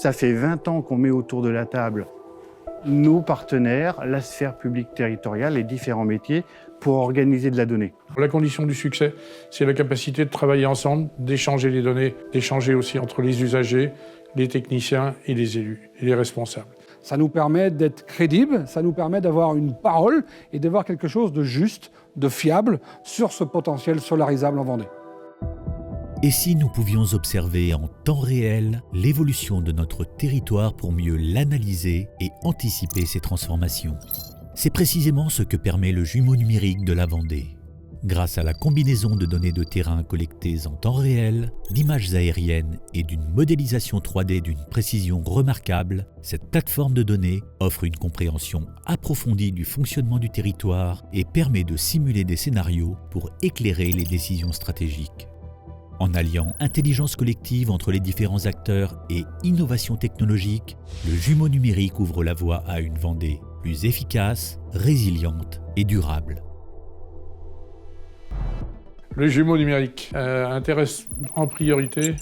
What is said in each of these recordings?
Ça fait 20 ans qu'on met autour de la table nos partenaires, la sphère publique territoriale, les différents métiers, pour organiser de la donnée. La condition du succès, c'est la capacité de travailler ensemble, d'échanger les données, d'échanger aussi entre les usagers, les techniciens et les élus et les responsables. Ça nous permet d'être crédibles, ça nous permet d'avoir une parole et d'avoir quelque chose de juste, de fiable sur ce potentiel solarisable en Vendée. Et si nous pouvions observer en temps réel l'évolution de notre territoire pour mieux l'analyser et anticiper ses transformations? C'est précisément ce que permet le jumeau numérique de la Vendée. Grâce à la combinaison de données de terrain collectées en temps réel, d'images aériennes et d'une modélisation 3D d'une précision remarquable, cette plateforme de données offre une compréhension approfondie du fonctionnement du territoire et permet de simuler des scénarios pour éclairer les décisions stratégiques. En alliant intelligence collective entre les différents acteurs et innovation technologique, le jumeau numérique ouvre la voie à une Vendée plus efficace, résiliente et durable. Le jumeau numérique intéresse en priorité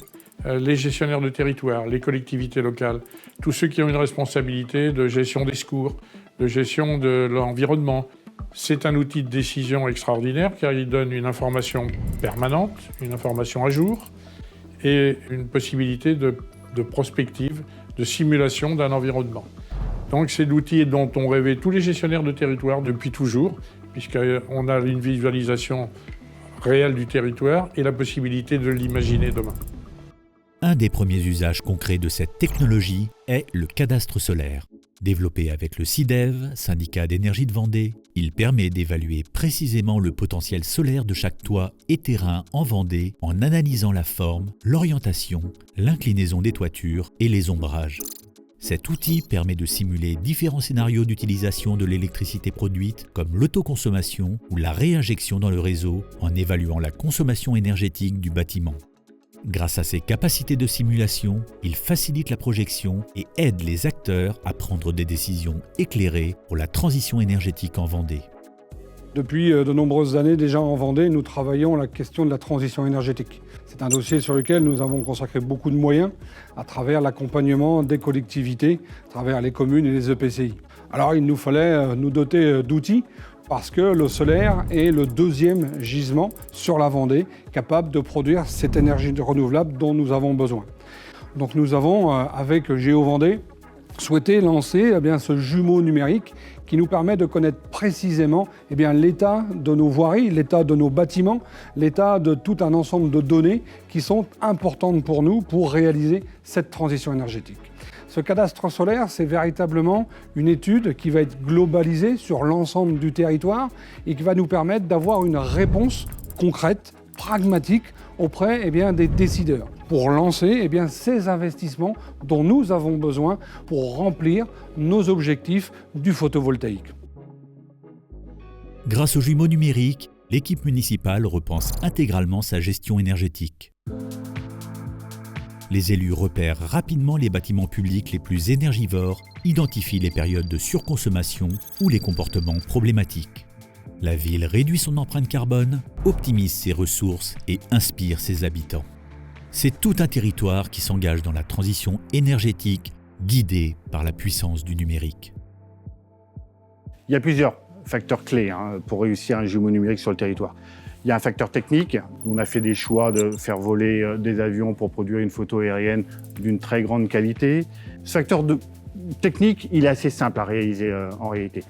les gestionnaires de territoire, les collectivités locales, tous ceux qui ont une responsabilité de gestion des secours, de gestion de l'environnement. C'est un outil de décision extraordinaire car il donne une information permanente, une information à jour et une possibilité de prospective, de simulation d'un environnement. Donc c'est l'outil dont ont rêvé tous les gestionnaires de territoire depuis toujours, puisqu'on a une visualisation réelle du territoire et la possibilité de l'imaginer demain. Un des premiers usages concrets de cette technologie est le cadastre solaire. Développé avec le SIDEV, Syndicat d'énergie de Vendée, il permet d'évaluer précisément le potentiel solaire de chaque toit et terrain en Vendée en analysant la forme, l'orientation, l'inclinaison des toitures et les ombrages. Cet outil permet de simuler différents scénarios d'utilisation de l'électricité produite comme l'autoconsommation ou la réinjection dans le réseau en évaluant la consommation énergétique du bâtiment. Grâce à ses capacités de simulation, il facilite la projection et aide les acteurs à prendre des décisions éclairées pour la transition énergétique en Vendée. Depuis de nombreuses années déjà en Vendée, nous travaillons la question de la transition énergétique. C'est un dossier sur lequel nous avons consacré beaucoup de moyens à travers l'accompagnement des collectivités, à travers les communes et les EPCI. Alors il nous fallait nous doter d'outils parce que le solaire est le deuxième gisement sur la Vendée capable de produire cette énergie renouvelable dont nous avons besoin. Donc nous avons, avec Géo-Vendée, souhaité lancer ce jumeau numérique qui nous permet de connaître précisément l'état de nos voiries, l'état de nos bâtiments, l'état de tout un ensemble de données qui sont importantes pour nous pour réaliser cette transition énergétique. Ce cadastre solaire, c'est véritablement une étude qui va être globalisée sur l'ensemble du territoire et qui va nous permettre d'avoir une réponse concrète, pragmatique auprès des décideurs pour lancer ces investissements dont nous avons besoin pour remplir nos objectifs du photovoltaïque. Grâce au jumeau numérique, l'équipe municipale repense intégralement sa gestion énergétique. Les élus repèrent rapidement les bâtiments publics les plus énergivores, identifient les périodes de surconsommation ou les comportements problématiques. La ville réduit son empreinte carbone, optimise ses ressources et inspire ses habitants. C'est tout un territoire qui s'engage dans la transition énergétique, guidé par la puissance du numérique. Il y a plusieurs facteurs clés pour réussir un jumeau numérique sur le territoire. Il y a un facteur technique. On a fait des choix de faire voler des avions pour produire une photo aérienne d'une très grande qualité. Ce facteur technique, il est assez simple à réaliser en réalité.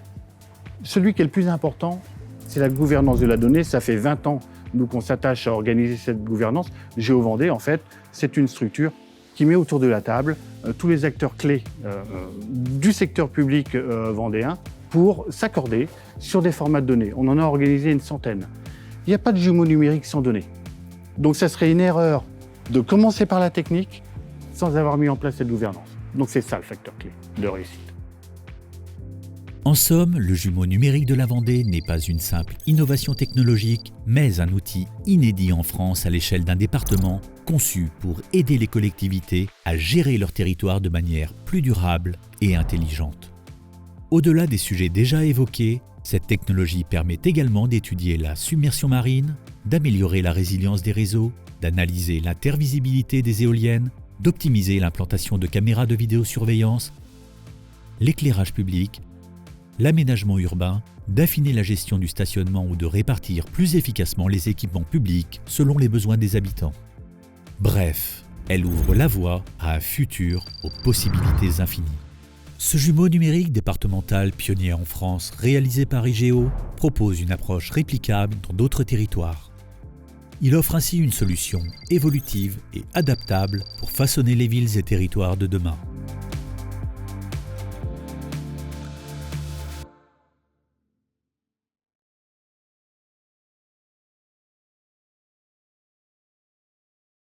Celui qui est le plus important, c'est la gouvernance de la donnée. Ça fait 20 ans nous qu'on s'attache à organiser cette gouvernance. Géo-Vendée, en fait, c'est une structure qui met autour de la table tous les acteurs clés du secteur public vendéen pour s'accorder sur des formats de données. On en a organisé une centaine. Il n'y a pas de jumeau numérique sans données. Donc ça serait une erreur de commencer par la technique sans avoir mis en place cette gouvernance. Donc c'est ça le facteur clé de réussite. En somme, le jumeau numérique de la Vendée n'est pas une simple innovation technologique, mais un outil inédit en France à l'échelle d'un département, conçu pour aider les collectivités à gérer leur territoire de manière plus durable et intelligente. Au-delà des sujets déjà évoqués, cette technologie permet également d'étudier la submersion marine, d'améliorer la résilience des réseaux, d'analyser l'intervisibilité des éoliennes, d'optimiser l'implantation de caméras de vidéosurveillance, l'éclairage public, l'aménagement urbain, d'affiner la gestion du stationnement ou de répartir plus efficacement les équipements publics selon les besoins des habitants. Bref, elle ouvre la voie à un futur aux possibilités infinies. Ce jumeau numérique départemental pionnier en France, réalisé par IGEO, propose une approche réplicable dans d'autres territoires. Il offre ainsi une solution évolutive et adaptable pour façonner les villes et territoires de demain.